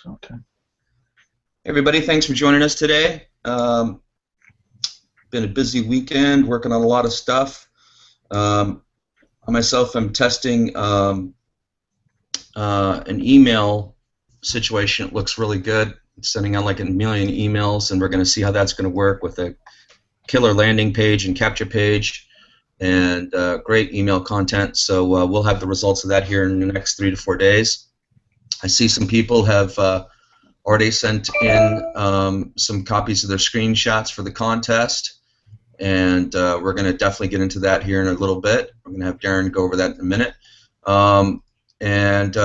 Okay. Everybody, thanks for joining us today. Been a busy weekend, working on a lot of stuff. I myself am testing an email situation. It looks really good. It's sending out like a million emails, and we're going to see how that's going to work with a killer landing page and capture page and great email content. So we'll have the results of that here in the next 3 to 4 days. I see some people have already sent in some copies of their screenshots for the contest, and we're going to definitely get into that here in a little bit. I'm going to have Darren go over that in a minute. And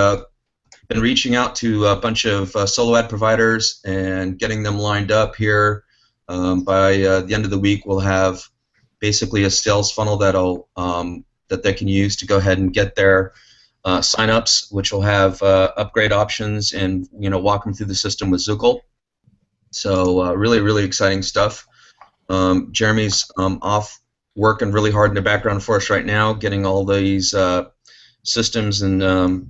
been reaching out to a bunch of solo ad providers and getting them lined up here. By the end of the week, we'll have basically a sales funnel that'll that they can use to go ahead and get their signups, which will have upgrade options and walk them through the system with Zukul. So really exciting stuff. Jeremy's off working really hard in the background for us right now, getting all these systems and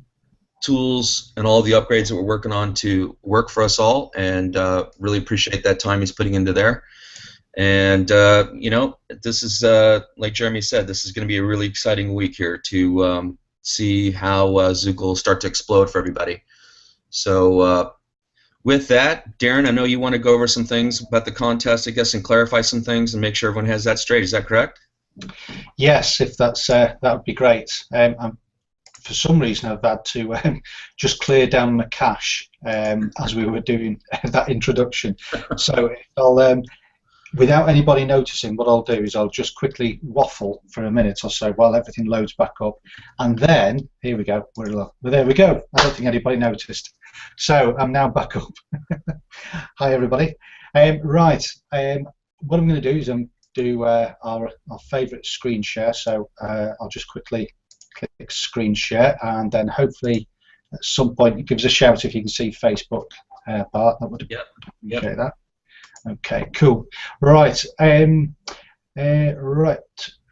tools and all the upgrades that we're working on to work for us all, and really appreciate that time he's putting into there. And this is like Jeremy said, this is going to be a really exciting week here to see how Zukul start to explode for everybody. So with that, Darren, I know you want to go over some things about the contest, I guess, and clarify some things and make sure everyone has that straight. Is that correct? Yes, if that's that would be great. For some reason, I've had to just clear down the cache as we were doing that introduction. So I'll, without anybody noticing, what I'll do is I'll just quickly waffle for a minute or so while everything loads back up, and then here we go. Well, there we go. I don't think anybody noticed. So I'm now back up. Hi everybody. Right. What I'm going to do is do our favourite screen share. So I'll just quickly click screen share, and then hopefully at some point it gives a shout if you can see Facebook, Bart. That would appreciate that. Okay, cool. Right, right.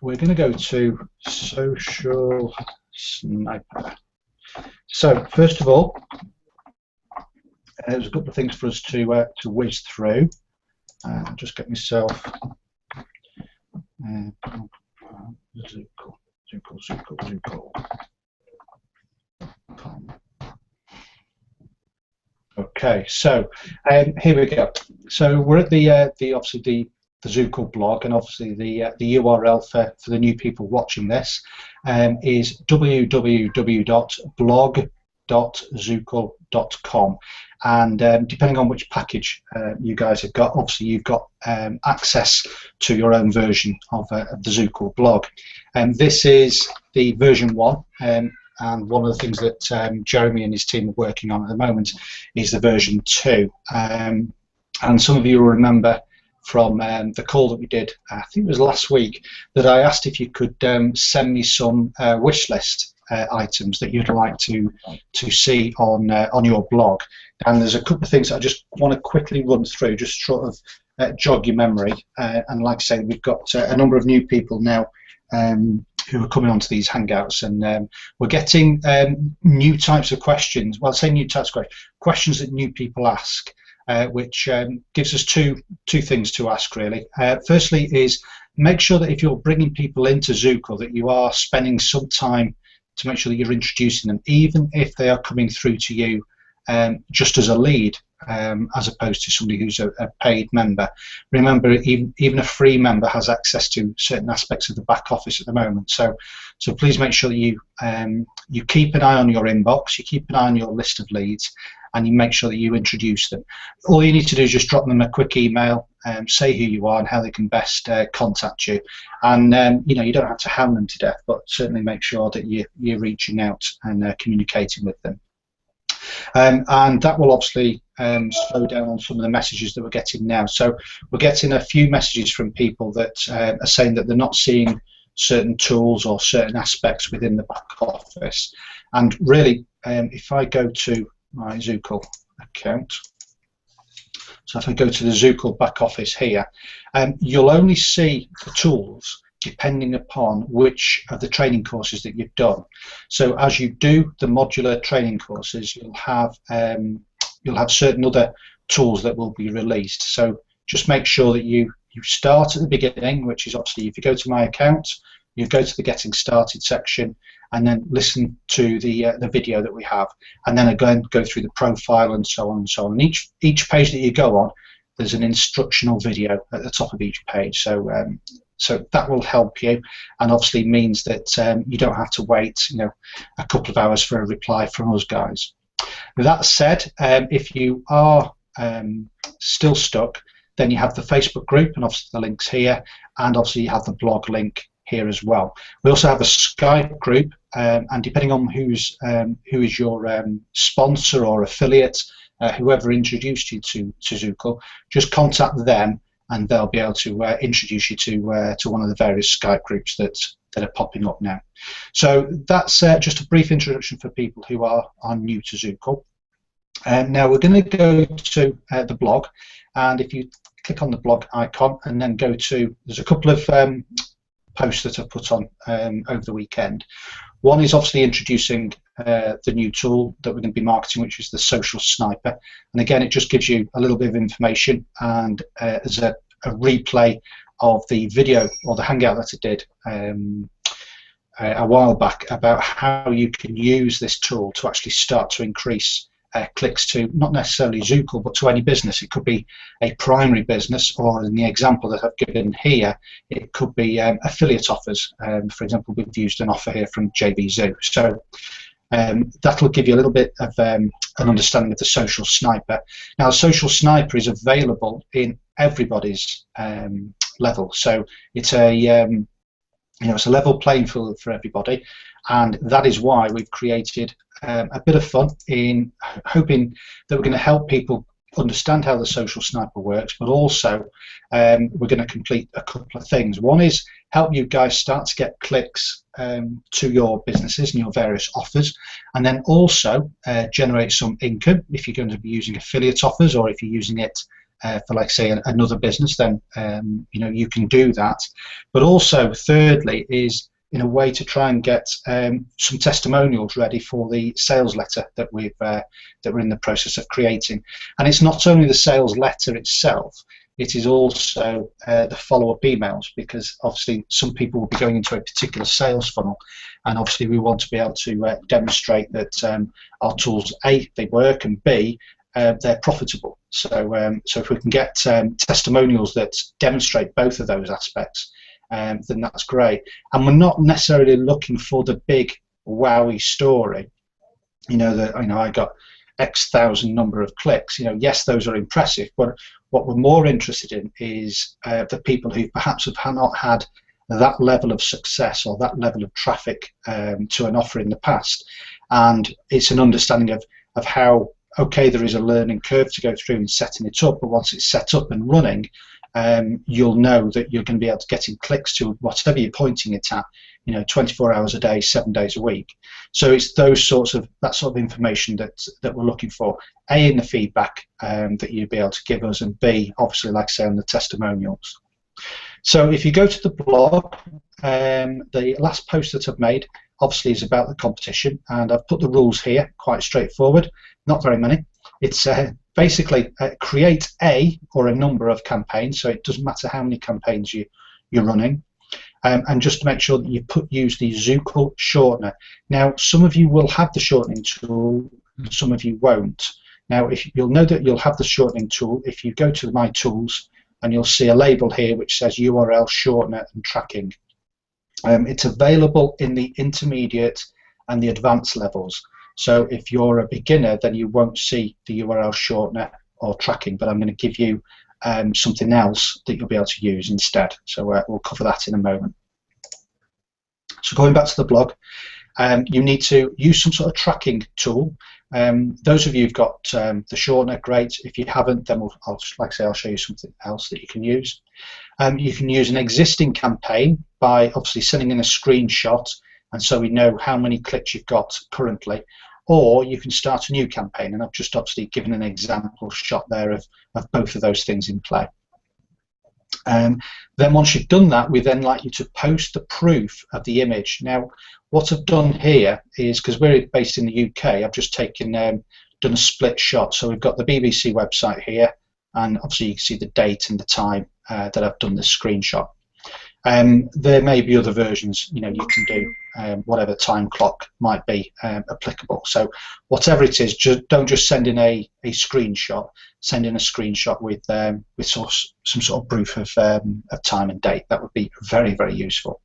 We're going to go to Social Sniper. So first of all, there's a couple of things for us to whiz through. I'll just get myself Zukul. Okay, so here we go. So we're at the obviously the Zukul blog, and obviously the URL for the new people watching this is www.blog.zukul.com, and depending on which package you guys have got, obviously you've got access to your own version of the Zukul blog, and this is the version 1. And one of the things that Jeremy and his team are working on at the moment is the version 2. And some of you will remember from the call that we did, I think it was last week, that I asked if you could send me some wish list items that you'd like to see on your blog. And there's a couple of things that I just want to quickly run through, just sort of jog your memory. And like I say, we've got a number of new people now who are coming onto these Hangouts, and we're getting new types of questions. Well, I say new types of questions that new people ask, which gives us two things to ask really. Firstly is make sure that if you're bringing people into Zukul, that you are spending some time to make sure that you're introducing them, even if they are coming through to you just as a lead, as opposed to somebody who's a paid member. Remember, even a free member has access to certain aspects of the back office at the moment. So please make sure that you keep an eye on your inbox, you keep an eye on your list of leads, and you make sure that you introduce them. All you need to do is just drop them a quick email, say who you are and how they can best contact you. And you don't have to hound them to death, but certainly make sure that you're reaching out and communicating with them. And that will obviously slow down on some of the messages that we're getting now. So we're getting a few messages from people that are saying that they're not seeing certain tools or certain aspects within the back office. And really, if I go to my Zukul account, so if I go to the Zukul back office here, you'll only see the tools depending upon which of the training courses that you've done. So as you do the modular training courses, you'll have you'll have certain other tools that will be released. So just make sure that you start at the beginning, which is obviously if you go to my account, you go to the Getting Started section, and then listen to the video that we have, and then again go through the profile and so on and so on. And each page that you go on, there's an instructional video at the top of each page. So so that will help you, and obviously means that you don't have to wait, a couple of hours for a reply from us guys. That said, if you are still stuck, then you have the Facebook group, and obviously the link's here, and obviously you have the blog link here as well. We also have a Skype group, and depending on who is your sponsor or affiliate, whoever introduced you to Zukul, just contact them, and they'll be able to introduce you to one of the various Skype groups that are popping up now. So that's just a brief introduction for people who are new to Zukul. Now we're going to go to the blog, and if you click on the blog icon and then go to, there's a couple of posts that I've put on over the weekend. One is obviously introducing the new tool that we're going to be marketing, which is the Social Sniper. And again, it just gives you a little bit of information, and as a replay of the video or the Hangout that I did a while back about how you can use this tool to actually start to increase clicks to not necessarily Zukul, but to any business. It could be a primary business, or in the example that I've given here, it could be affiliate offers. For example, we've used an offer here from JVZoo. So that'll give you a little bit of an understanding of the Social Sniper. Now, the Social Sniper is available in everybody's level, so it's a it's a level playing field for everybody, and that is why we've created a bit of fun in hoping that we're going to help people understand how the Social Sniper works, but also we're going to complete a couple of things. One is help you guys start to get clicks to your businesses and your various offers, and then also generate some income if you're going to be using affiliate offers, or if you're using it for, like, say, another business, then you can do that. But also, thirdly, is in a way to try and get some testimonials ready for the sales letter that we're in the process of creating. And it's not only the sales letter itself, it is also the follow-up emails, because obviously some people will be going into a particular sales funnel, and obviously we want to be able to demonstrate that our tools, A, they work, and B, they're profitable. So so if we can get testimonials that demonstrate both of those aspects, then that's great. And we're not necessarily looking for the big wowie story, I got X thousand number of clicks. Yes, those are impressive, but what we're more interested in is the people who perhaps have not had that level of success or that level of traffic to an offer in the past. And it's an understanding of how, okay, there is a learning curve to go through in setting it up, but once it's set up and running, you'll know that you're going to be able to get in clicks to whatever you're pointing it at, 24 hours a day, 7 days a week. So it's that sort of information that we're looking for. A, in the feedback that you'd be able to give us, and B, obviously, like I say, on the testimonials. So if you go to the blog, the last post that I've made obviously is about the competition, and I've put the rules here, quite straightforward, not very many. It's basically create a or a number of campaigns, so it doesn't matter how many campaigns you're running, and just to make sure that you use the Zukul shortener. Now, some of you will have the shortening tool, some of you won't. Now, you'll know that you'll have the shortening tool if you go to My Tools, and you'll see a label here which says URL shortener and tracking. It's available in the intermediate and the advanced levels. So if you're a beginner, then you won't see the URL shortener or tracking, but I'm going to give you something else that you'll be able to use instead. So we'll cover that in a moment. So going back to the blog, you need to use some sort of tracking tool. Those of you who've got the shortener, great. If you haven't, then I'll show you something else that you can use. You can use an existing campaign by obviously sending in a screenshot, and so we know how many clicks you've got currently, or you can start a new campaign, and I've just obviously given an example shot there of both of those things in play. Then once you've done that, we then like you to post the proof of the image. Now, what I've done here is, because we're based in the UK, I've just taken done a split shot. So we've got the BBC website here, and obviously you can see the date and the time that I've done the screenshot. There may be other versions, you can do whatever time clock might be applicable. So whatever it is, don't just send in a screenshot. Send in a screenshot with some sort of proof of time and date. That would be very, very useful.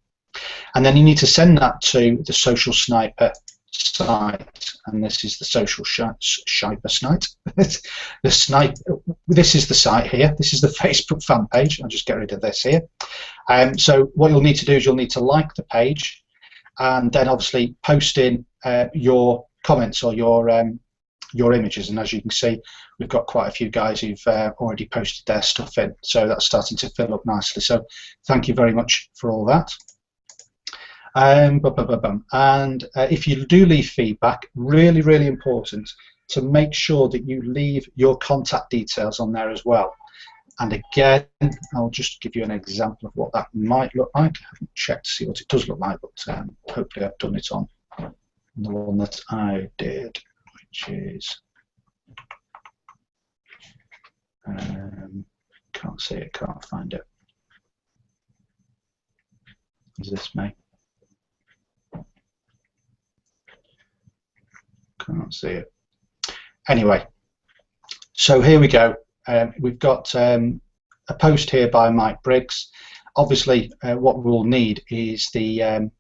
And then you need to send that to the Social Sniper site, and this is the Social Sniper site. This is the site here. This is the Facebook fan page. I'll just get rid of this here. So what you'll need to do is you'll need to like the page, and then obviously post in your comments or your images. And as you can see, we've got quite a few guys who've already posted their stuff in, so that's starting to fill up nicely. So thank you very much for all that. And if you do leave feedback, really, really important to make sure that you leave your contact details on there as well. And again, I'll just give you an example of what that might look like. I haven't checked to see what it does look like, but hopefully I've done it on the one that I did, which is can't see it, can't find it. Is this me? Can't see it. Anyway, so here we go. We've got a post here by Mike Briggs. Obviously, what we'll need is the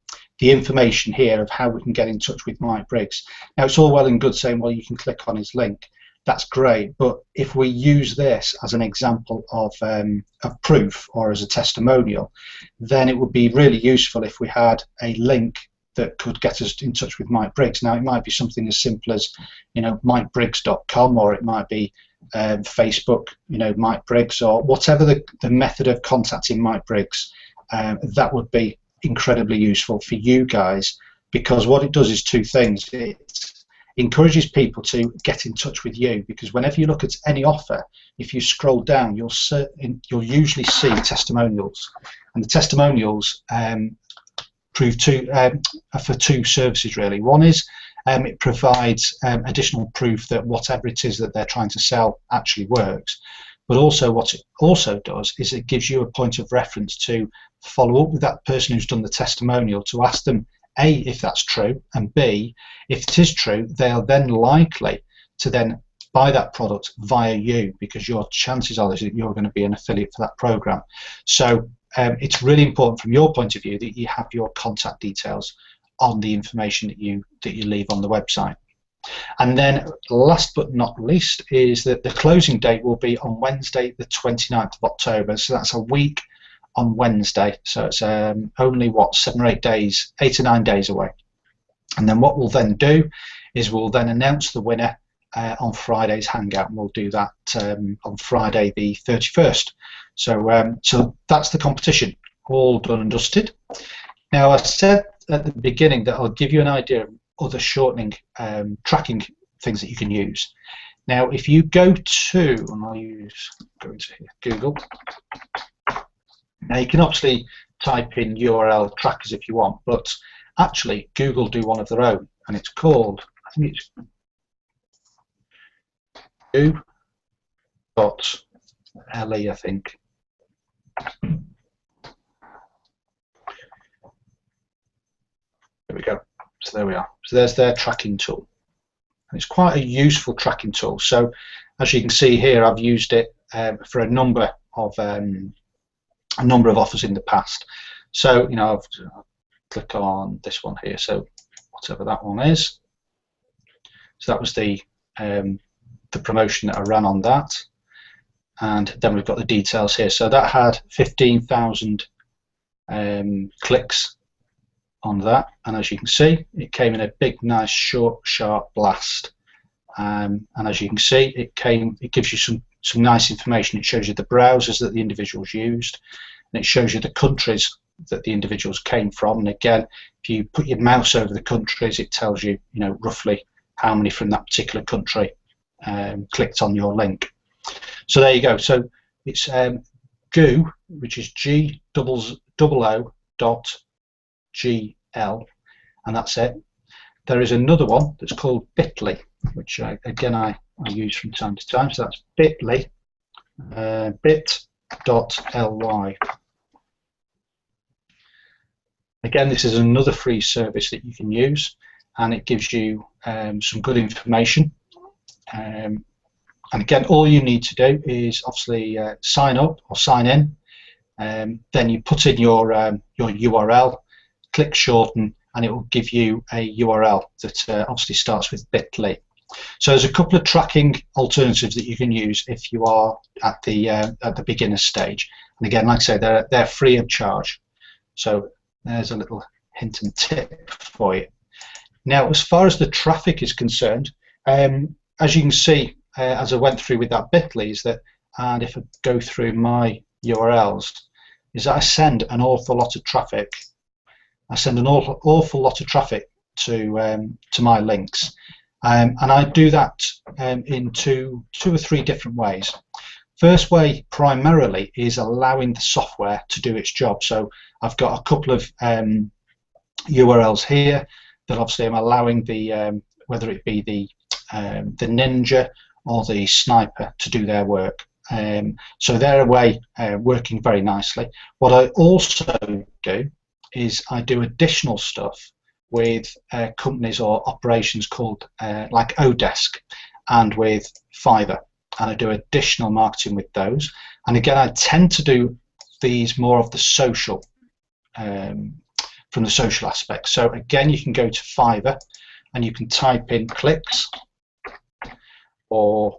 information here of how we can get in touch with Mike Briggs. Now, it's all well and good saying, well, you can click on his link. That's great, but if we use this as an example of proof or as a testimonial, then it would be really useful if we had a link that could get us in touch with Mike Briggs. Now, it might be something as simple as, mikebriggs.com, or it might be Facebook, Mike Briggs, or whatever the method of contacting Mike Briggs. That would be incredibly useful for you guys, because what it does is two things. It encourages people to get in touch with you, because whenever you look at any offer, if you scroll down, you'll usually see testimonials, and the testimonials for two services really. One is it provides additional proof that whatever it is that they're trying to sell actually works, but also what it also does is it gives you a point of reference to follow up with that person who's done the testimonial, to ask them A, if that's true, and B, if it is true, they are then likely to then buy that product via you, because your chances are that you're going to be an affiliate for that program. So it's really important from your point of view that you have your contact details on the information that you leave on the website. And then last but not least is that the closing date will be on Wednesday the 29th of October, so that's a week on Wednesday, so it's only what, 7 or 8 days, 8 or 9 days away. And then what we'll then do is we'll then announce the winner on Friday's Hangout, and we'll do that on Friday the 31st. So that's the competition, all done and dusted. Now, I said at the beginning that I'll give you an idea of other shortening tracking things that you can use. Now, if you go to, and I'll go into here, Google. Now, you can obviously type in URL trackers if you want, but actually Google do one of their own, and it's called, I think it's goo.le, I think. There we go. So there we are. So there's their tracking tool. And it's quite a useful tracking tool. So as you can see here, I've used it for a number of offers in the past. So I'll click on this one here. So whatever that one is. So that was the promotion that I ran on that. And then we've got the details here. So that had 15,000 clicks on that, and as you can see, it came in a big, nice, short, sharp blast. And as you can see, it gives you some nice information. It shows you the browsers that the individuals used, and it shows you the countries that the individuals came from. And again, if you put your mouse over the countries, it tells you, roughly how many from that particular country clicked on your link. So there you go. So it's goo, which is GOO.GL, and that's it. There is another one that's called Bitly, which again I use from time to time. So that's bit.ly, bit.ly. Again, this is another free service that you can use, and it gives you some good information. And again, all you need to do is obviously sign up or sign in. Then you put in your URL, click shorten, and it will give you a URL that obviously starts with bit.ly. So there's a couple of tracking alternatives that you can use if you are at the beginner stage. And again, like I say, they're free of charge. So there's a little hint and tip for you. Now, as far as the traffic is concerned, as you can see, as I went through with that bit.ly, is that, and if I go through my URLs, is that I send an awful lot of traffic. I send an awful lot of traffic to my links, and I do that in two or three different ways. First way primarily is allowing the software to do its job. So I've got a couple of URLs here that obviously I'm allowing the whether it be the Ninja or the Sniper to do their work. So they're away working very nicely. What I also do is I do additional stuff with companies or operations called like Odesk and with Fiverr, and I do additional marketing with those. And again, I tend to do these more of the social, from the social aspect. So again, you can go to Fiverr and you can type in clicks, or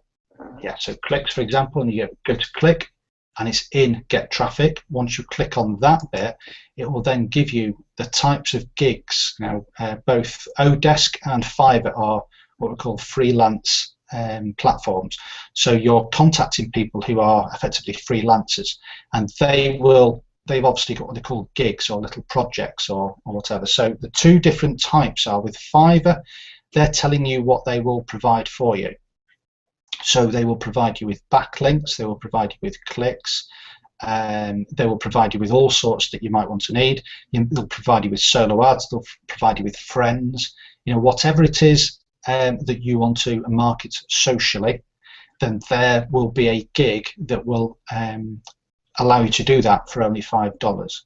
so clicks, for example, and you go to click, and it's in get traffic. Once you click on that bit, it will then give you the types of gigs. Now, both Odesk and Fiverr are what we call freelance platforms. So you're contacting people who are effectively freelancers, and they've obviously got what they call gigs or little projects or whatever. So the two different types are with Fiverr, they're telling you what they will provide for you. So they will provide you with backlinks, they will provide you with clicks, they will provide you with all sorts that you might want to need. They'll provide you with solo ads, they'll provide you with friends, whatever it is that you want to market socially, then there will be a gig that will allow you to do that for only $5.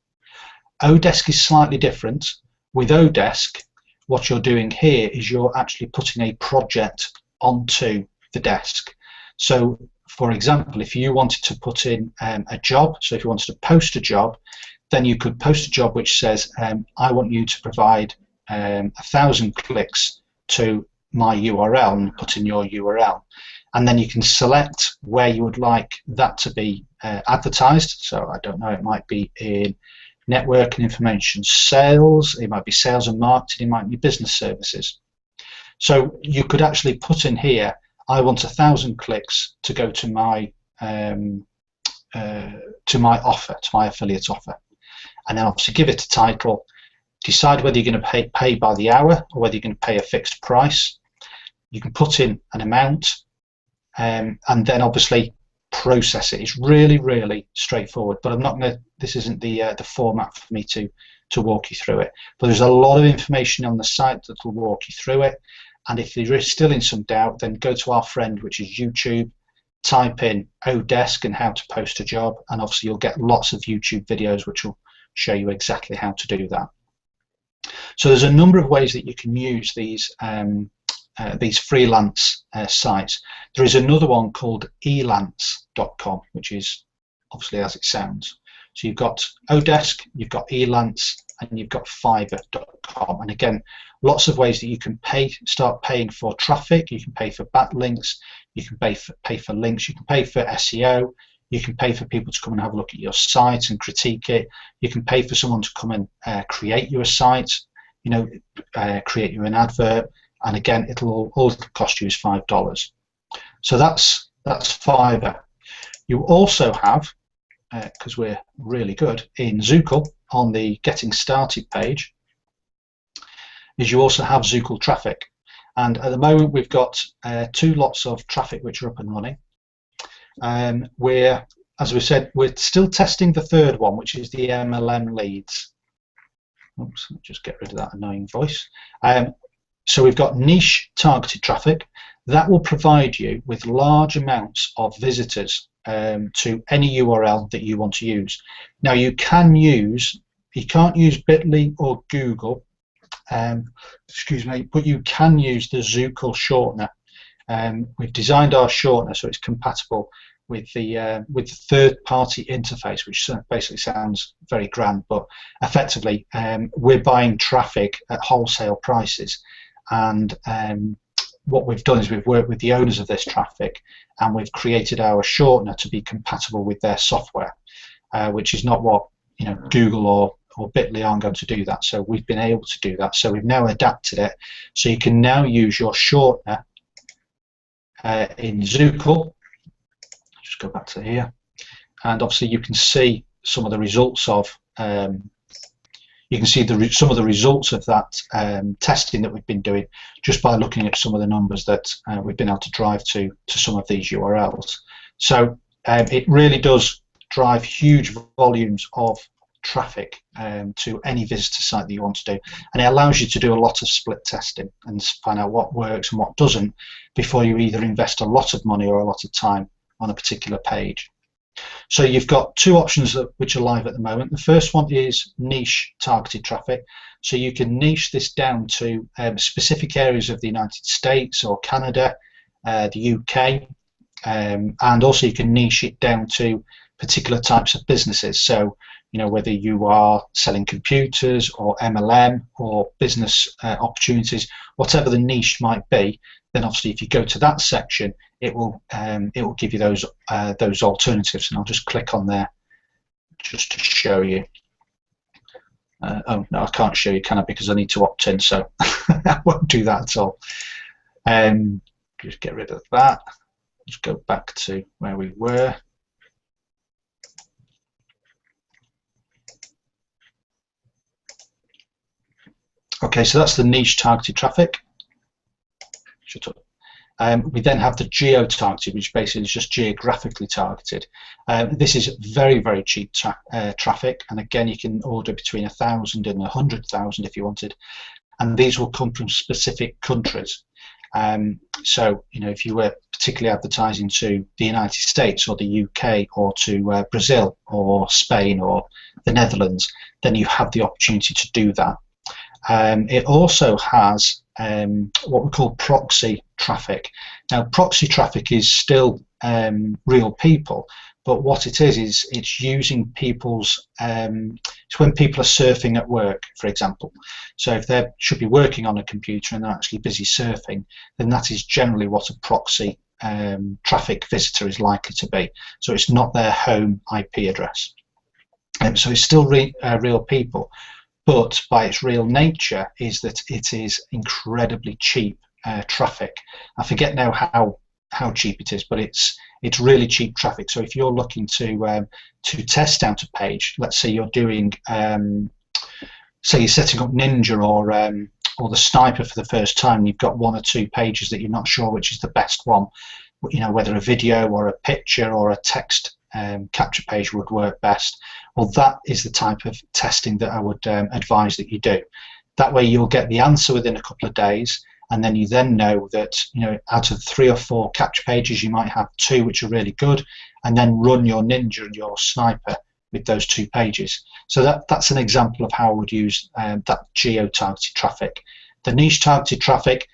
Odesk is slightly different. With Odesk, what you're doing here is you're actually putting a project onto the desk. So, for example, if you wanted to put in a job, so if you wanted to post a job, then you could post a job which says, I want you to provide 1,000 clicks to my URL, and put in your URL. And then you can select where you would like that to be advertised. So I don't know, it might be in network and information sales, it might be sales and marketing, it might be business services. So you could actually put in here, I want 1,000 clicks to go to my offer, to my affiliate offer, and then obviously give it a title. Decide whether you're going to pay by the hour or whether you're going to pay a fixed price. You can put in an amount, and then obviously process it. It's really, really straightforward. But I'm not going to. This isn't the format for me to walk you through it. But there's a lot of information on the site that will walk you through it. And if you're still in some doubt, then go to our friend, which is YouTube, type in Odesk and how to post a job, and obviously you'll get lots of YouTube videos which will show you exactly how to do that. So there's a number of ways that you can use these freelance sites. There is another one called elance.com, which is obviously as it sounds. So you've got Odesk, you've got Elance, and you've got Fiverr.com. And again, lots of ways that you can start paying for traffic. You can pay for backlinks, you can pay for links, you can pay for SEO, you can pay for people to come and have a look at your site and critique it. You can pay for someone to come and create you a site, create you an advert. And again, all it'll cost you is $5. So that's Fiverr. You also have, because we're really good in Zukul, on the Getting Started page, is you also have Zukul traffic. And at the moment we've got 2 lots of traffic which are up and running. As we said, we're still testing the third one, which is the MLM leads. Oops, just get rid of that annoying voice. So we've got niche targeted traffic that will provide you with large amounts of visitors to any URL that you want to use. Now you can't use Bitly or Google, excuse me, but you can use the Zukul shortener. We've designed our shortener so it's compatible with the third-party interface, which basically sounds very grand, but effectively we're buying traffic at wholesale prices, and what we've done is we've worked with the owners of this traffic, and we've created our shortener to be compatible with their software, which is not what Google or Bitly aren't going to do that. So we've been able to do that. So we've now adapted it, so you can now use your shortener in Zukul. Just go back to here, and obviously you can see some of the results of some of the results of that testing that we've been doing just by looking at some of the numbers that we've been able to drive to some of these URLs. So it really does drive huge volumes of traffic to any visitor site that you want to do, and it allows you to do a lot of split testing and find out what works and what doesn't before you either invest a lot of money or a lot of time on a particular page. So you've got two options which are live at the moment. The first one is niche targeted traffic. So you can niche this down to specific areas of the United States or Canada, the UK, and also you can niche it down to particular types of businesses. So whether you are selling computers or MLM or business opportunities, whatever the niche might be, then obviously if you go to that section, it will give you those alternatives. And I'll just click on there just to show you. Oh no, I can't show you, can I? Because I need to opt in, so I won't do that at all. Just get rid of that. Let's go back to where we were. Okay, so that's the niche targeted traffic. Shut up. We then have the geo-targeted, which basically is just geographically targeted. This is very, very cheap traffic, and again, you can order between 1,000 and 100,000 if you wanted, and these will come from specific countries. So, if you were particularly advertising to the United States or the UK or to Brazil or Spain or the Netherlands, then you have the opportunity to do that. It also has what we call proxy traffic. Now, proxy traffic is still real people, but what it is it's using people's, it's when people are surfing at work, for example. So if they should be working on a computer and they're actually busy surfing, then that is generally what a proxy traffic visitor is likely to be. So it's not their home IP address. So it's still real people, but by its real nature is that it is incredibly cheap traffic. I forget now how cheap it is, but it's really cheap traffic. So if you're looking to test out a page, let's say you're doing, say you're setting up Ninja or the Sniper for the first time, and you've got one or two pages that you're not sure which is the best one, whether a video or a picture or a text capture page would work best. Well, that is the type of testing that I would advise that you do. That way you'll get the answer within a couple of days, and then you then know that out of 3 or 4 capture pages you might have 2 which are really good, and then run your Ninja and your Sniper with those 2 pages. So that's an example of how I would use that geo-targeted traffic. The niche targeted traffic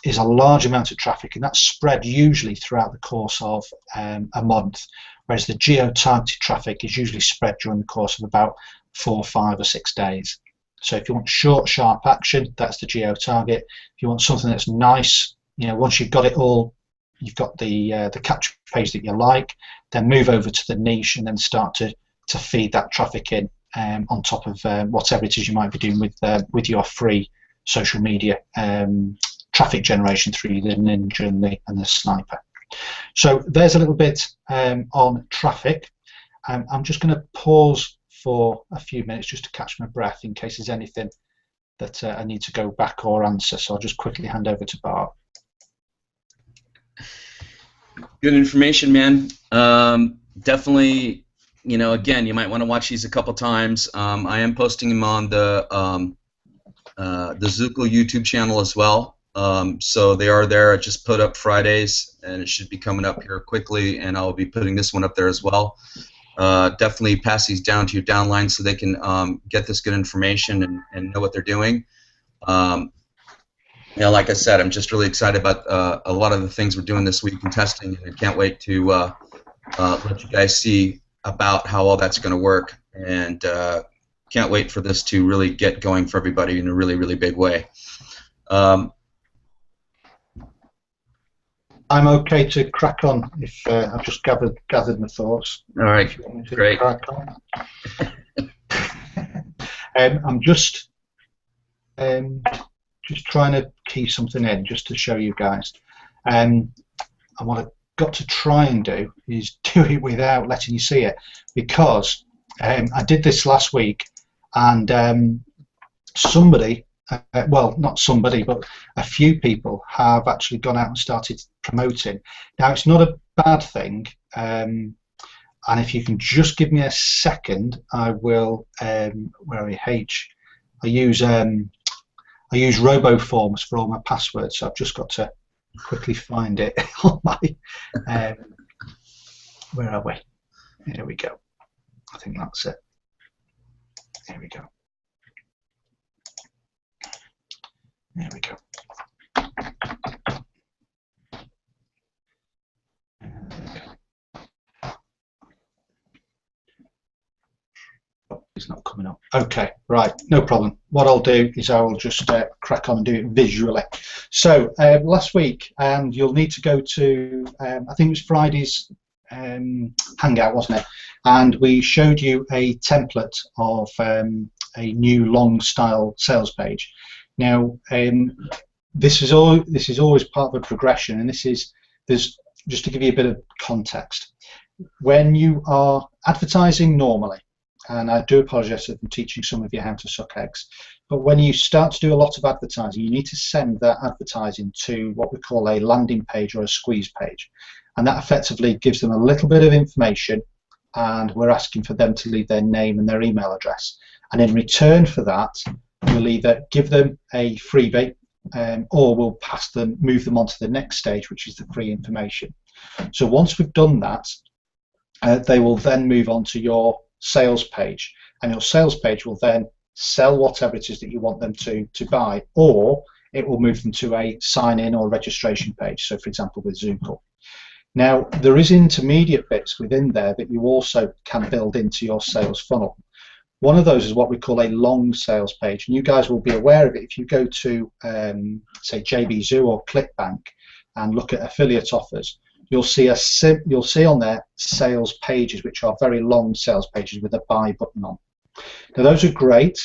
is a large amount of traffic, and that's spread usually throughout the course of a month, whereas the geo-targeted traffic is usually spread during the course of about 4, 5 or 6 days. So if you want short, sharp action, that's the geo-target. If you want something that's nice, once you've got it all, you've got the capture page that you like, then move over to the niche and then start to feed that traffic in on top of whatever it is you might be doing with your free social media traffic generation through the Ninja and the Sniper. So there's a little bit on traffic. I'm just going to pause for a few minutes just to catch my breath in case there's anything that I need to go back or answer. So I'll just quickly hand over to Bart. Good information, man. Definitely, again, you might want to watch these a couple times. I am posting them on the the Zukul YouTube channel as well. So they are there. I just put up Fridays, and it should be coming up here quickly, and I'll be putting this one up there as well. Definitely pass these down to your downline so they can get this good information and know what they're doing. You know, like I said, I'm just really excited about a lot of the things we're doing this week in testing, and I can't wait to let you guys see about how all that's going to work, and can't wait for this to really get going for everybody in a really, really big way. I'm okay to crack on if I've just gathered my thoughts. All right, great. Crack on. I'm just trying to key something in just to show you guys. And what I've got to try and do is do it without letting you see it, because I did this last week, and somebody, well, not somebody, but a few people have actually gone out and started promoting. Now, it's not a bad thing, and if you can just give me a second, I will, where are you, I use RoboForms for all my passwords, so I've just got to quickly find it on my, where are we? Here we go. I think that's it. Here we go. There we go. Oh, it's not coming up. Okay, right, no problem. What I'll do is I will just crack on and do it visually. So last week, and you'll need to go to, I think it was Friday's Hangout, wasn't it? And we showed you a template of a new long style sales page. Now, this is always part of a progression, and there's just to give you a bit of context. When you are advertising normally, and I do apologise if I'm teaching some of you how to suck eggs, but when you start to do a lot of advertising, you need to send that advertising to what we call a landing page or a squeeze page, and that effectively gives them a little bit of information, and we're asking for them to leave their name and their email address, and in return for that we'll either give them a freebie or we'll move them on to the next stage, which is the free information. So once we've done that, they will then move on to your sales page, and your sales page will then sell whatever it is that you want them to buy, or it will move them to a sign-in or registration page, so for example with Zukul. Now, there is intermediate bits within there that you also can build into your sales funnel. One of those is what we call a long sales page, and you guys will be aware of it if you go to say JBZoo or ClickBank and look at affiliate offers. You'll see on there sales pages, which are very long sales pages with a buy button on. Now, those are great,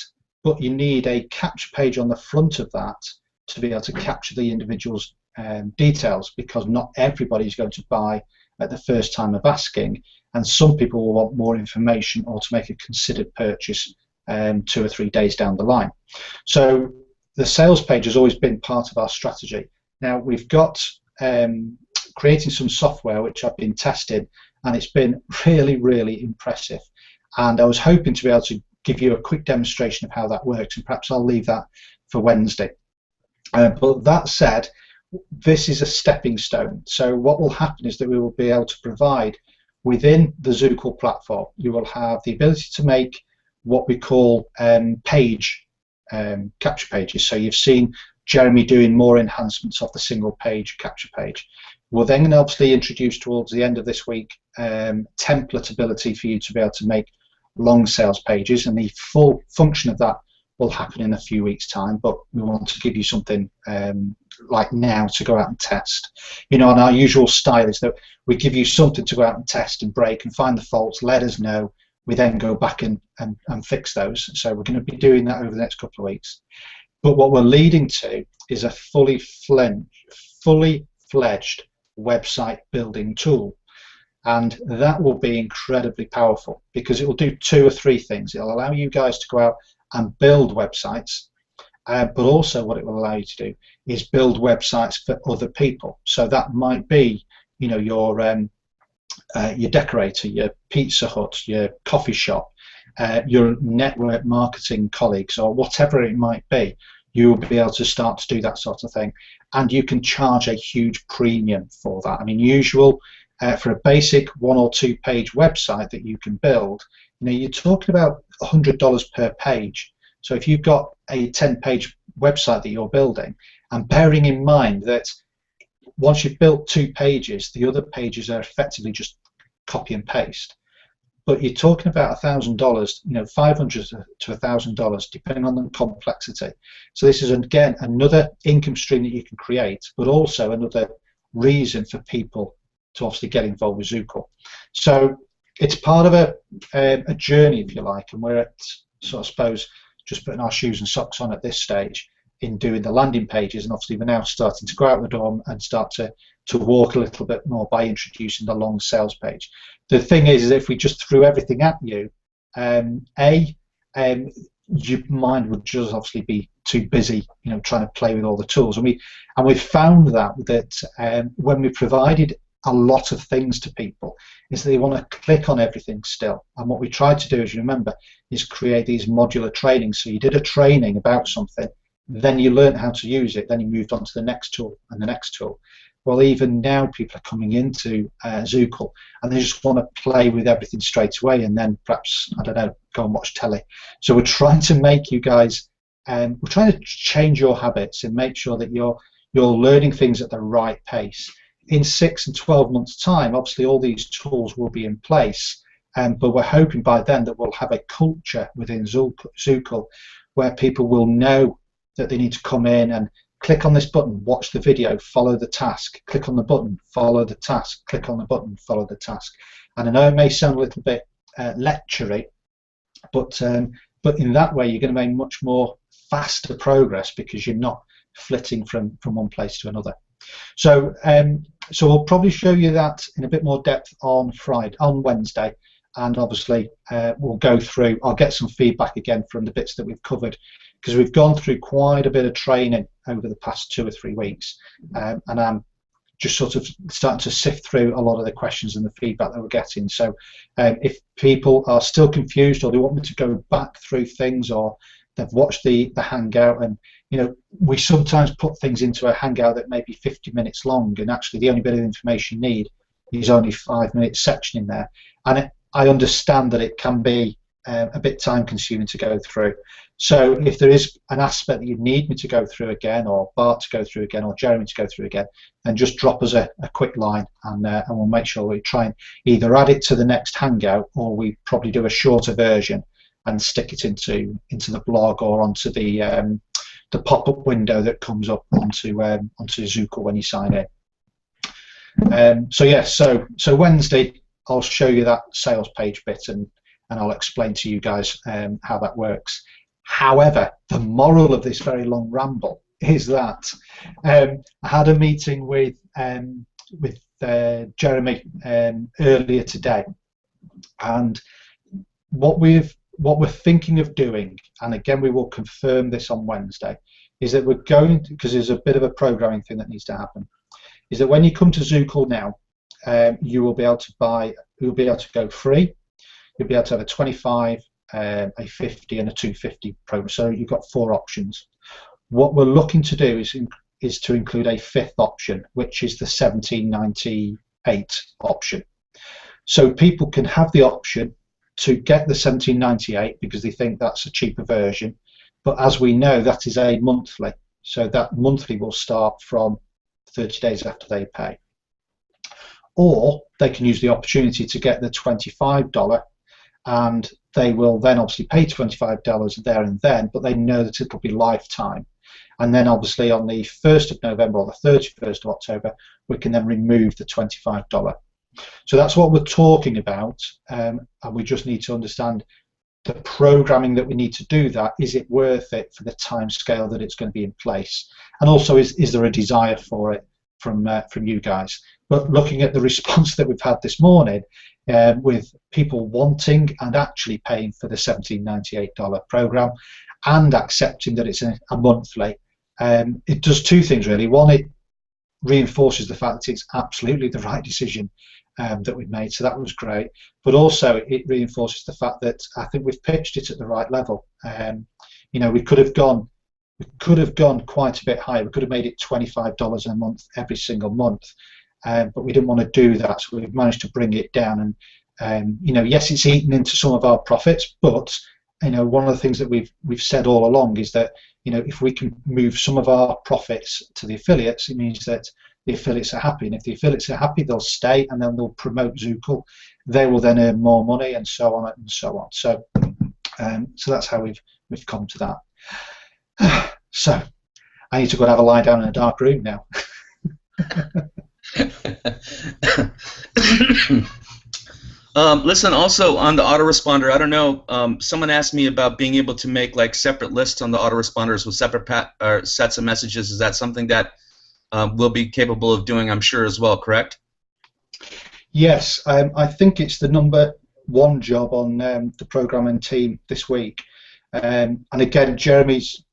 but you need a capture page on the front of that to be able to capture the individual's details, because not everybody is going to buy at the first time of asking, and some people will want more information or to make a considered purchase 2 or 3 days down the line. So the sales page has always been part of our strategy. Now, we've got creating some software which I've been testing, and it's been really, really impressive, and I was hoping to be able to give you a quick demonstration of how that works, and perhaps I'll leave that for Wednesday. But that said, this is a stepping stone. So what will happen is that we will be able to provide within the Zukul platform, you will have the ability to make what we call page capture pages. So you've seen Jeremy doing more enhancements of the single page capture page. We'll then obviously introduce towards the end of this week template ability for you to be able to make long sales pages, and the full function of that will happen in a few weeks' time, but we want to give you something like now to go out and test. You know, and our usual style is that we give you something to go out and test and break and find the faults, let us know, we then go back and fix those. So we're going to be doing that over the next couple of weeks. But what we're leading to is a fully fledged website building tool, and that will be incredibly powerful because it will do 2 or 3 things. It'll allow you guys to go out and build websites, but also what it will allow you to do is build websites for other people. So that might be, you know, your decorator, your Pizza Hut, your coffee shop, your network marketing colleagues, or whatever it might be. you'll be able to start to do that sort of thing, and you can charge a huge premium for that. I mean, for a basic 1 or 2 page website that you can build, you're talking about $100 per page. So if you've got a 10-page website that you're building, and bearing in mind that once you've built 2 pages, the other pages are effectively just copy and paste. But you're talking about $1,000, $500 to $1,000, depending on the complexity. So this is again another income stream that you can create, but also another reason for people to obviously get involved with Zukul. So it's part of a journey, if you like, and we're at, so I suppose, just putting our shoes and socks on at this stage in doing the landing pages, and obviously we're now starting to go out the door and start to walk a little bit more by introducing the long sales page. The thing is if we just threw everything at you, your mind would just obviously be too busy, trying to play with all the tools. And we've found that when we provided a lot of things to people, is they want to click on everything still. And what we tried to do, as you remember, is create these modular trainings. So you did a training about something, then you learned how to use it, then you moved on to the next tool and the next tool. Well, even now people are coming into Zukul and they just want to play with everything straight away, and then perhaps, I don't know, go and watch telly. So we're trying to make you guys, we're trying to change your habits and make sure that you're learning things at the right pace. In 6 and 12 months' time, obviously all these tools will be in place, but we're hoping by then that we'll have a culture within Zukul where people will know that they need to come in and click on this button, watch the video, follow the task, click on the button, follow the task, click on the button, follow the task. And I know it may sound a little bit lectury, but in that way you're going to make much more faster progress because you're not flitting from one place to another. So so we'll probably show you that in a bit more depth on Wednesday, and obviously we'll go through, I'll get some feedback again from the bits that we've covered, because we've gone through quite a bit of training over the past 2 or 3 weeks, and I'm just sort of starting to sift through a lot of the questions and the feedback that we're getting. So if people are still confused, or they want me to go back through things, or they've watched the Hangout, and we sometimes put things into a Hangout that may be 50 minutes long, and actually the only bit of information you need is only 5-minute section in there, and I understand that it can be a bit time consuming to go through. So if there is an aspect that you need me to go through again, or Bart to go through again, or Jeremy to go through again, then just drop us a quick line, and we'll make sure we try and either add it to the next Hangout, or we probably do a shorter version and stick it into the blog or onto the pop-up window that comes up onto Zukul when you sign in. So yes, so Wednesday I'll show you that sales page bit, and I'll explain to you guys how that works. However, the moral of this very long ramble is that I had a meeting with Jeremy earlier today, and what we're thinking of doing, and again we will confirm this on Wednesday, is that we're going to, because there's a bit of a programming thing that needs to happen, is that when you come to Zukul now, you will be able to go free. You'll be able to have a 25, a 50, and a 250 program. So you've got 4 options. What we're looking to do is to include a 5th option, which is the 1798 option. So people can have the option to get the 1798 because they think that's a cheaper version, but as we know, that is a monthly. So that monthly will start from 30 days after they pay. Or they can use the opportunity to get the $25, and they will then obviously pay $25 there and then, but they know that it'll be lifetime. And then obviously on the 1st of November or the 31st of October, we can then remove the $25. So that's what we're talking about, and we just need to understand the programming that we need to do that. Is it worth it for the time scale that it's going to be in place? And also, is there a desire for it from you guys? But looking at the response that we've had this morning, with people wanting and actually paying for the $1798 program and accepting that it's a monthly, it does 2 things really. One, it reinforces the fact that it's absolutely the right decision that we've made, so that was great, but also it reinforces the fact that I think we've pitched it at the right level. We could have gone we could have gone quite a bit higher. We could have made it $25 a month every single month, but we didn't want to do that, so we've managed to bring it down. And yes, it's eaten into some of our profits, but one of the things that we've said all along is that if we can move some of our profits to the affiliates, it means that the affiliates are happy, and if the affiliates are happy, they'll stay, and then they'll promote Zukul. They will then earn more money, and so on and so on. So that's how we've come to that. So I need to go and have a lie down in a dark room now. Listen, also on the autoresponder, I don't know, someone asked me about being able to make like separate lists on the autoresponders with separate sets of messages. Is that something that we'll be capable of doing, I'm sure, as well, correct? Yes, I think it's the #1 job on the programming team this week. And again, Jeremy's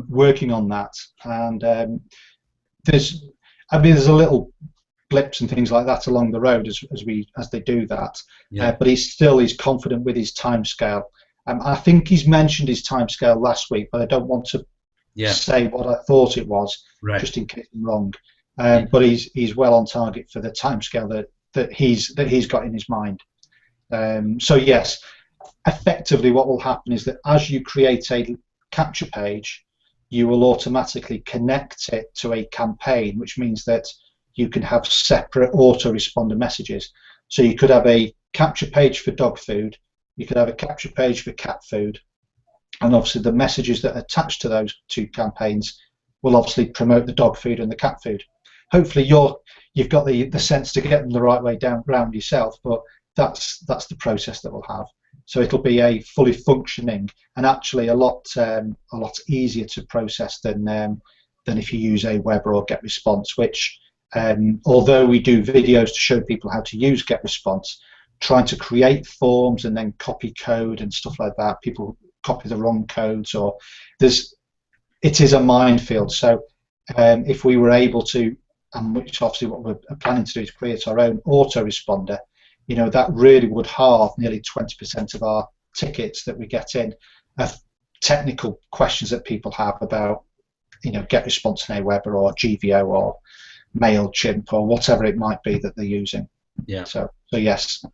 working on that. And there's a little blips and things like that along the road as they do that. Yeah. But he's confident with his timescale. I think he's mentioned his timescale last week, but I don't want to say what I thought it was, just in case I'm wrong. But he's well on target for the timescale that he's got in his mind. So yes, effectively what will happen is that as you create a capture page, you will automatically connect it to a campaign, which means that you can have separate autoresponder messages. So you could have a capture page for dog food, you could have a capture page for cat food, and obviously the messages that are attached to those two campaigns will obviously promote the dog food and the cat food. Hopefully you've got the sense to get them the right way down round yourself, but that's the process that we'll have. So it'll be a fully functioning and actually a lot easier to process than if you use Aweber or GetResponse, which although we do videos to show people how to use GetResponse, trying to create forms and then copy code and stuff like that, people copy the wrong codes, or it is a minefield. So if we were able to, and which obviously what we're planning to do, is create our own autoresponder, that really would halve nearly 20% of our tickets that we get in of technical questions that people have about GetResponse in Aweber or GVO or MailChimp or whatever it might be that they're using. Yeah. So yes.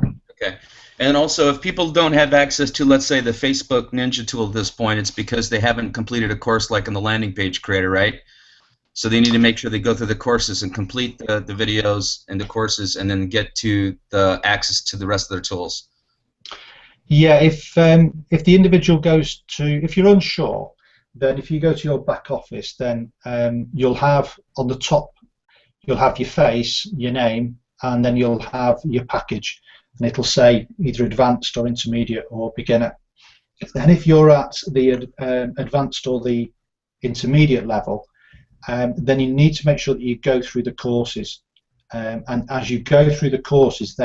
Okay. And also, if people don't have access to, let's say, the Facebook Ninja tool at this point, it's because they haven't completed a course like in the landing page creator, right? So they need to make sure they go through the courses and complete the videos and the courses, and then get to the access to the rest of their tools. Yeah, if the individual goes to, if you're unsure, then if you go to your back office, then you'll have on the top, you'll have your face, your name, and then you'll have your package, and it'll say either advanced or intermediate or beginner. And if you're at the advanced or the intermediate level, then you need to make sure that you go through the courses, and as you go through the courses,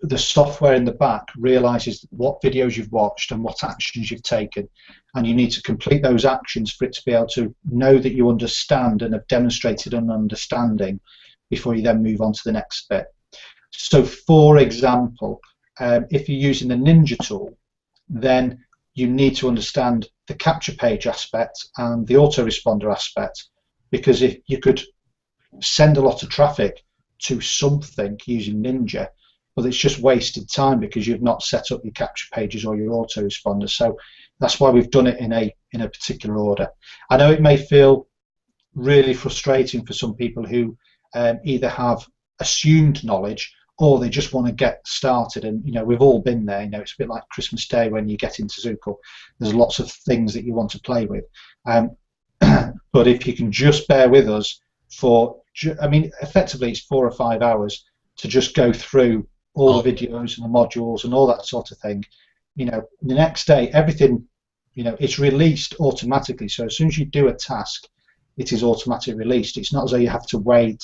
the software in the back realizes what videos you've watched and what actions you've taken, and you need to complete those actions for it to be able to know that you understand and have demonstrated an understanding before you then move on to the next bit. So for example, if you're using the Ninja tool, then you need to understand the capture page aspect and the autoresponder aspect, because if you could send a lot of traffic to something using Ninja, but it's just wasted time because you've not set up your capture pages or your autoresponders. So that's why we've done it in a particular order. I know it may feel really frustrating for some people who either have assumed knowledge or they just want to get started, and we've all been there. It's a bit like Christmas Day when you get into Zukul. There's lots of things that you want to play with, but if you can just bear with us for, effectively it's 4 or 5 hours to just go through all the videos and the modules and all that sort of thing. The next day everything, it's released automatically. So as soon as you do a task, it is automatically released. It's not as though you have to wait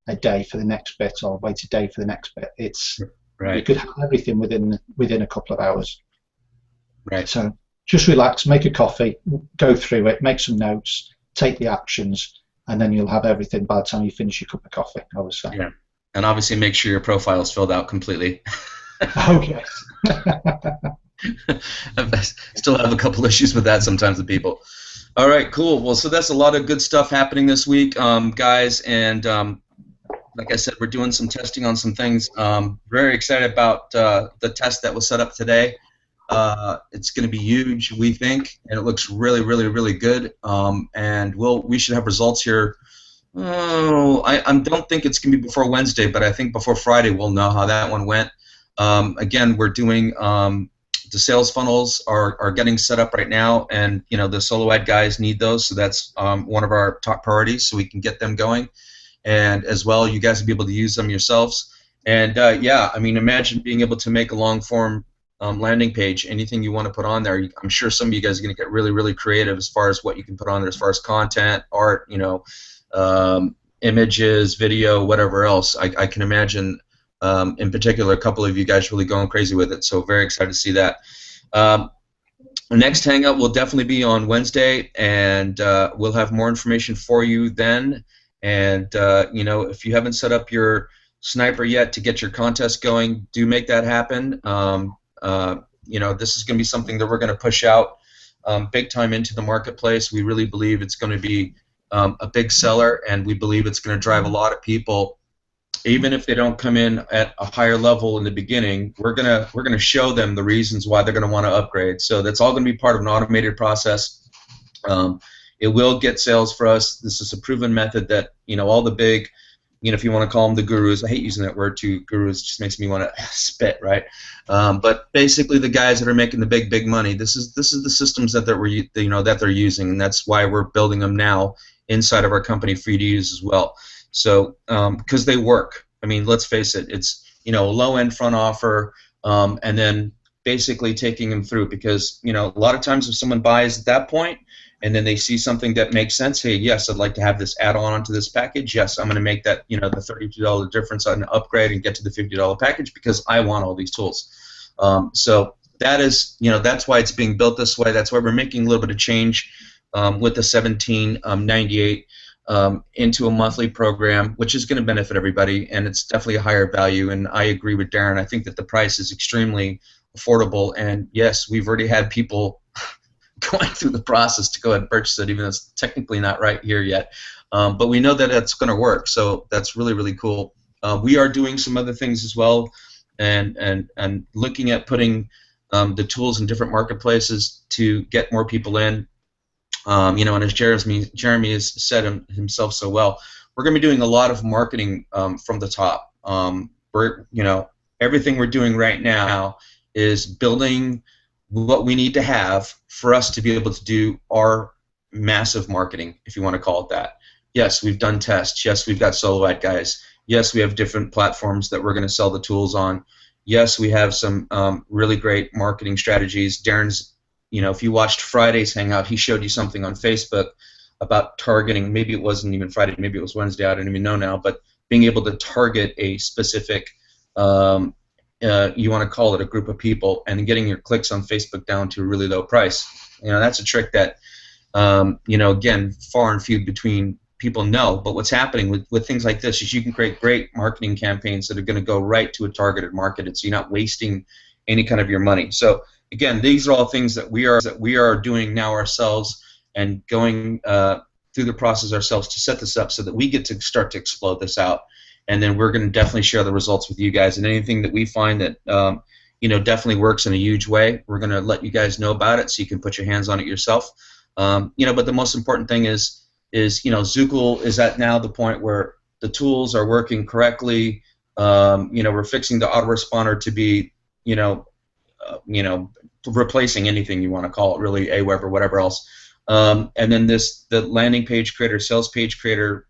a day for the next bit or wait a day for the next bit. It's you could have everything within a couple of hours. Right. So just relax, make a coffee, go through it, make some notes, take the actions, and then you'll have everything by the time you finish your cup of coffee, I would say. Yeah. And obviously make sure your profile is filled out completely. Oh, yes. I still have a couple issues with that sometimes with people. All right, cool. Well, so that's a lot of good stuff happening this week, guys, and like I said, we're doing some testing on some things. Very excited about the test that was set up today. It's going to be huge, we think, and it looks really, really, really good. And we should have results here. Oh, I don't think it's going to be before Wednesday, but I think before Friday we'll know how that one went. Again, we're doing the sales funnels are getting set up right now, and the solo ad guys need those, so that's one of our top priorities, so we can get them going. And as well, you guys will be able to use them yourselves. And yeah, I mean, imagine being able to make a long form landing page, anything you want to put on there. I'm sure some of you guys are going to get really, really creative as far as what you can put on there, as far as content, art, images, video, whatever else. I can imagine, in particular, a couple of you guys really going crazy with it. So very excited to see that. The next Hangout will definitely be on Wednesday, and we'll have more information for you then. And if you haven't set up your sniper yet to get your contest going, do make that happen. This is going to be something that we're going to push out big time into the marketplace. We really believe it's going to be a big seller, and we believe it's going to drive a lot of people, even if they don't come in at a higher level in the beginning. We're gonna show them the reasons why they're going to want to upgrade. So that's all going to be part of an automated process. It will get sales for us. This is a proven method that all the big, if you want to call them the gurus. I hate using that word too. Gurus just makes me want to spit, right? But basically, the guys that are making the big money. This is the systems that they're using, and that's why we're building them now inside of our company for you to use as well. So because they work. I mean, let's face it. It's a low-end front offer, and then basically taking them through, because a lot of times if someone buys at that point, and then they see something that makes sense, hey, yes, I'd like to have this add-on onto this package. Yes, I'm going to make that, the $32 difference on an upgrade and get to the $50 package because I want all these tools. So that is, that's why it's being built this way. That's why we're making a little bit of change with the 1798 into a monthly program, which is going to benefit everybody, and it's definitely a higher value. And I agree with Darren. I think that the price is extremely affordable. And yes, we've already had people going through the process to go ahead and purchase it, even though it's technically not right here yet. But we know that it's going to work, so that's really, really cool. We are doing some other things as well, and looking at putting the tools in different marketplaces to get more people in. And as Jeremy has said himself so well, we're going to be doing a lot of marketing from the top. Everything we're doing right now is building what we need to have for us to be able to do our massive marketing, if you want to call it that. Yes, we've done tests. Yes, we've got solo ad guys. Yes, we have different platforms that we're going to sell the tools on. Yes, we have some really great marketing strategies. Darren's, if you watched Friday's Hangout, he showed you something on Facebook about targeting. Maybe it wasn't even Friday. Maybe it was Wednesday. I don't even know now. But being able to target a specific you want to call it a group of people, and getting your clicks on Facebook down to a really low price. That's a trick that, again, far and few between people know. But what's happening with things like this is you can create great marketing campaigns that are going to go right to a targeted market, so you're not wasting any kind of your money. So again, these are all things that we are doing now ourselves, and going through the process ourselves to set this up so that we get to start to explode this out. And then we're going to definitely share the results with you guys. And anything that we find that definitely works in a huge way, we're going to let you guys know about it, so you can put your hands on it yourself. But the most important thing is Zukul is at now the point where the tools are working correctly. We're fixing the autoresponder to be replacing anything you want to call it, really, Aweber or whatever else. And then the landing page creator, sales page creator,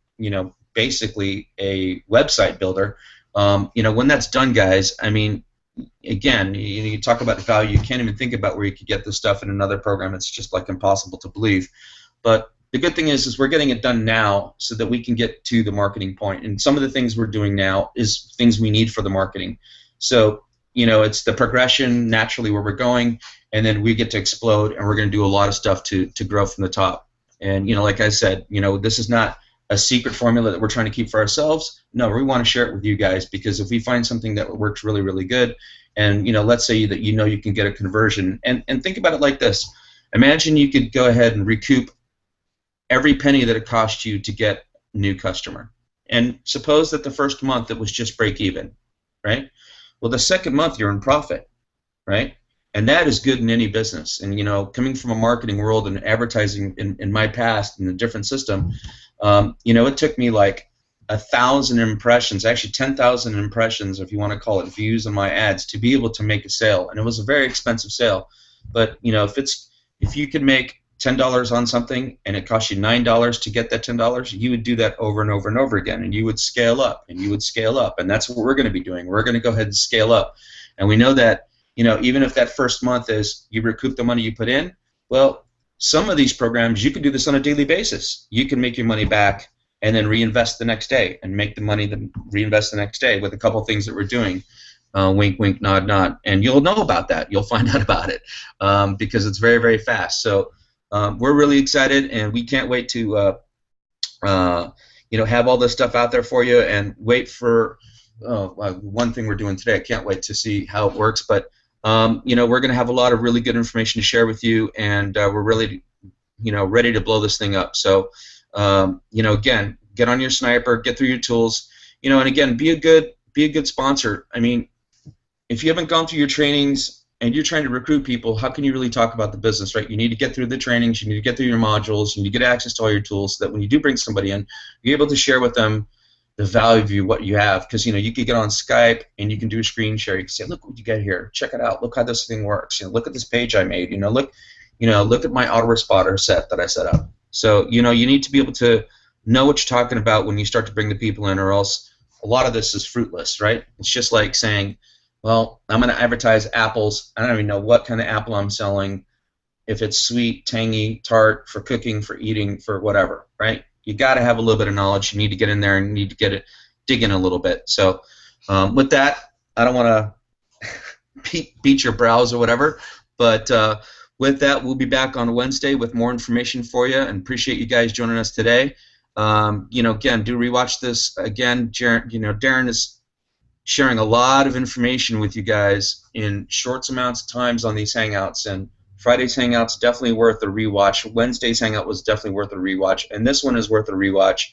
basically a website builder. When that's done, guys, I mean, again, you talk about the value. You can't even think about where you could get this stuff in another program. It's just like impossible to believe. But the good thing is we're getting it done now so that we can get to the marketing point. And some of the things we're doing now is things we need for the marketing. So it's the progression naturally where we're going, and then we get to explode, and we're going to do a lot of stuff to grow from the top. And like I said, this is not a secret formula that we're trying to keep for ourselves. No, we want to share it with you guys, because if we find something that works really, really good, and let's say that you can get a conversion, and think about it like this. Imagine you could go ahead and recoup every penny that it cost you to get a new customer. And suppose that the first month it was just break even, right? Well, the second month you're in profit, right? And that is good in any business. And, you know, coming from a marketing world and advertising in my past in a different system, you know, it took me like 1,000 impressions, actually 10,000 impressions, if you want to call it views on my ads, to be able to make a sale. And it was a very expensive sale. But, you know, if you could make $10 on something and it cost you $9 to get that $10, you would do that over and over and over again, and you would scale up and you would scale up, and that's what we're going to be doing. We're going to go ahead and scale up, and we know that, you know, even if that first month is you recoup the money you put in, well, some of these programs you can do this on a daily basis. You can make your money back and then reinvest the next day, and make the money then reinvest the next day with a couple things that we're doing. Wink, wink, nod, nod, and you'll know about that. You'll find out about it because it's very, very fast. So. We're really excited, and we can't wait to you know, have all this stuff out there for you, and wait for one thing we're doing today. I can't wait to see how it works, but you know, we're going to have a lot of really good information to share with you, and we're really, you know, ready to blow this thing up. So you know, again, get on your sniper, get through your tools, you know, and again, be a good sponsor. I mean, if you haven't gone through your trainings and you're trying to recruit people, how can you really talk about the business, right? You need to get through the trainings, you need to get through your modules, you need to get access to all your tools so that when you do bring somebody in, you're able to share with them the value of what you have. Because, you know, you could get on Skype and you can do a screen share. You can say, look what you get here. Check it out. Look how this thing works. You know, look at this page I made. You know, look at my autoresponder set that I set up. So, you know, you need to be able to know what you're talking about when you start to bring the people in, or else a lot of this is fruitless, right? It's just like saying, well, I'm going to advertise apples. I don't even know what kind of apple I'm selling, if it's sweet, tangy, tart, for cooking, for eating, for whatever, right? You got to have a little bit of knowledge. You need to get in there and you need to dig in a little bit. So with that, I don't want to beat your brows or whatever, but with that, we'll be back on Wednesday with more information for you, and appreciate you guys joining us today. You know, again, do rewatch this again. You know, Darren is sharing a lot of information with you guys in short amounts of times on these Hangouts, and Friday's Hangout's definitely worth a rewatch. Wednesday's Hangout was definitely worth a rewatch, and this one is worth a rewatch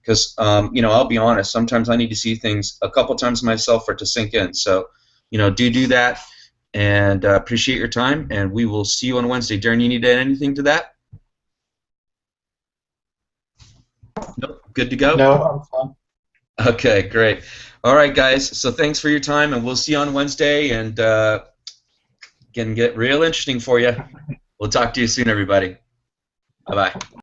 because, you know, I'll be honest, sometimes I need to see things a couple times myself for it to sink in. So, you know, do that, and appreciate your time, and we will see you on Wednesday. Darren, you need to add anything to that? Nope. Good to go? No, I'm fine. Okay, great. All right, guys. So thanks for your time, and we'll see you on Wednesday. And can get real interesting for you. We'll talk to you soon, everybody. Bye-bye.